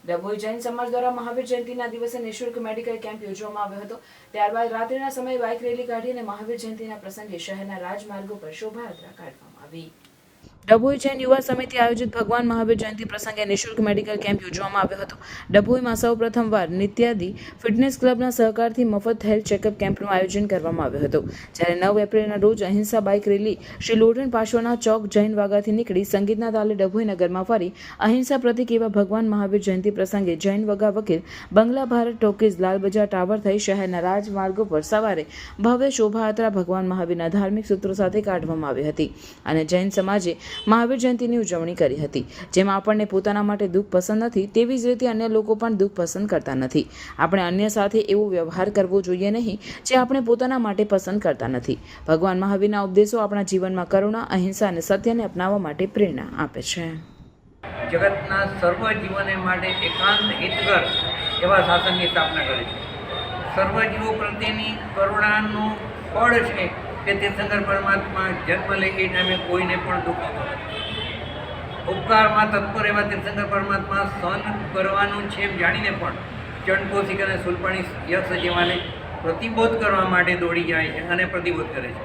ડભોઈ જૈન સમાજ દ્વારા મહાવીર જયંતિના દિવસે નિઃશુલ્ક મેડિકલ કેમ્પ યોજવામાં આવ્યો હતો। ત્યારબાદ રાત્રિના સમયે બાઇક રેલી કાઢી અને મહાવીર જયંતિના પ્રસંગે શહેરના રાજમાર્ગો પર શોભાયાત્રા કાઢવામાં આવી। ડભોઈ જૈન યુવા સમિતિ આયોજિત ભગવાન મહાવીર જયંતિ પ્રસંગે નિઃશુલ્ક મેડિકલ કેમ્પ યોજવામાં આવ્યો હતો। ડભોઈમાં સૌ પ્રથમવાર નિત્યાદી ફિટનેસ ક્લબના સહકારથી મફત હેલ્થ ચેકઅપ કેમ્પનું આયોજન કરવામાં આવ્યું હતું। જ્યારે 9 એપ્રિલના રોજ અહિંસા બાઇક રેલી શ્રી લોટન પાછળના ચોક જૈન વાગાથી નીકળી સંગીતના તાલે ડભોઈ નગરમાં ફરી અહિંસા પ્રતિક એવા ભગવાન મહાવીર જયંતિ પ્રસંગે જૈન વગા વકીલ બંગલા ભારત ટોકીઝ લાલ બજાર ટાવર થઈ શહેરના રાજમાર્ગો પર સવારે ભવ્ય શોભાયાત્રા ભગવાન મહાવીરના ધાર્મિક સૂત્રો સાથે કાઢવામાં આવી હતી અને જૈન સમાજે મહાવીર જયંતિની ઉજવણી કરી હતી। જેમાં આપણને પોતાના માટે દુઃખ પસંદ નથી તેવી જ રીતે અન્ય લોકો પણ દુઃખ પસંદ કરતા નથી। આપણે અન્ય સાથે એવો વ્યવહાર કરવો જોઈએ નહીં જે આપણે પોતાના માટે પસંદ કરતા નથી। ભગવાન મહાવીરના ઉપદેશો આપણા જીવનમાં કરુણા, અહિંસા અને સત્યને અપનાવવા માટે પ્રેરણા આપે છે। જગતના સર્વ જીવને માટે એકાંત હિતકર એવા શાસનની સ્થાપના કરી છે। સર્વ જીવો પ્રત્યેની કરુણાનું ફળ છે કે તીર્થંકર પરમાત્મા જન્મ લે એ ટાઈમે કોઈને પણ દુઃખ આપે। ઉપકારમાં તત્પર એવા તીર્થંકર પરમાત્મા સહન કરવાનું છે એમ જાણીને પણ ચંડકૌશિક અને શૂલપાણી યક્ષ જેવાને પ્રતિબોધ કરવા માટે દોડી જાય છે અને પ્રતિબોધ કરે છે।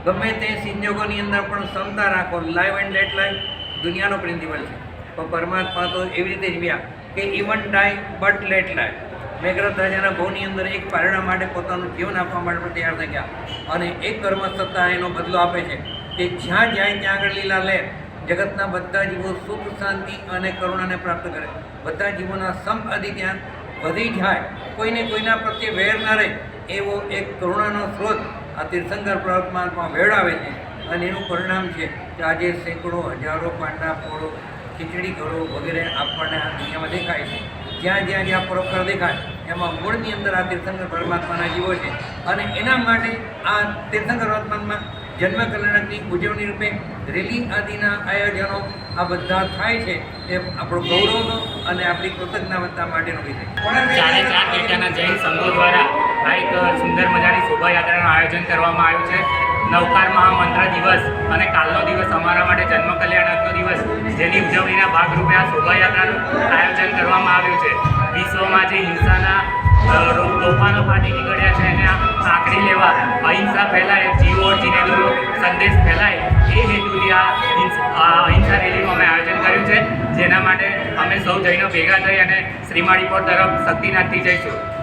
ગમે તે સંજોગોની અંદર પણ ક્ષમતા રાખો, લાઈવ એન્ડ લેટ લાઈવ દુનિયાનો પ્રિન્સિપલ છે, પણ પરમાત્મા તો એવી રીતે જીવ્યા કે even die but let live. Meghrath રાજાના ભવની અંદર એક પારણા માટે પોતાનું જીવન આપવા માટે પણ તૈયાર થઈ ગયા અને એક કર્મ સત્તા એનો બદલો આપે છે કે જ્યાં જાય ત્યાં આગળ લીલા લે જગતના બધા જીવો સુખ, શાંતિ અને કરુણાને પ્રાપ્ત કરે। બધા જીવોના સંપ આદિ ત્યાં વધી જાય, કોઈને કોઈના પ્રત્યે વેર ન રહે એવો એક કરુણાનો સ્ત્રોત આ તીર્થંકર પરમાત્મા વેડાવે છે અને એનું પરિણામ છે કે આજે સેંકડો, હજારો પાંડા પોળો, ખીચડી ઘરો વગેરે આપણને આ દુનિયામાં દેખાય છે। જ્યાં પરોપકાર દેખાય એમાં મૂળની અંદર આ તીર્થંકર પરમાત્માના જીવો છે અને એના માટે આ તીર્થંકર પરમાત્મા જન્મ કલ્યાણકની ઉજવણી રૂપે રેલી આદિના આયોજનો આ બધા થાય છે એ આપણો ગૌરવનો અને આપણી કૃતજ્ઞતા માટેનો વિષય છે। 4 પેટાના જૈન સંઘો દ્વારા આ એક સુંદર મજાની શોભાયાત્રાનું આયોજન કરવામાં આવ્યું છે। નવકાર મહામંત્ર દિવસ અને કાલનો દિવસ અમારા માટે જન્મ કલ્યાણકનો દિવસ, જેની ઉજવણીના ભાગરૂપે આ શોભાયાત્રાનું આયોજન કરવામાં આવ્યું છે। વિશ્વમાં જે હિંસાના તોફાનો ફાટી નીકળ્યા છે એને આંકડી લેવા, અહિંસા ફેલાય, જીવ ઓર જીને દો સંદેશ ફેલાય એ હેતુથી આ અહિંસા રેલીનું અમે આયોજન કર્યું છે, જેના માટે અમે સૌ જૈનો ભેગા થઈ અને શ્રીમાળીપોર તરફ શક્તિનાથથી જઈશું।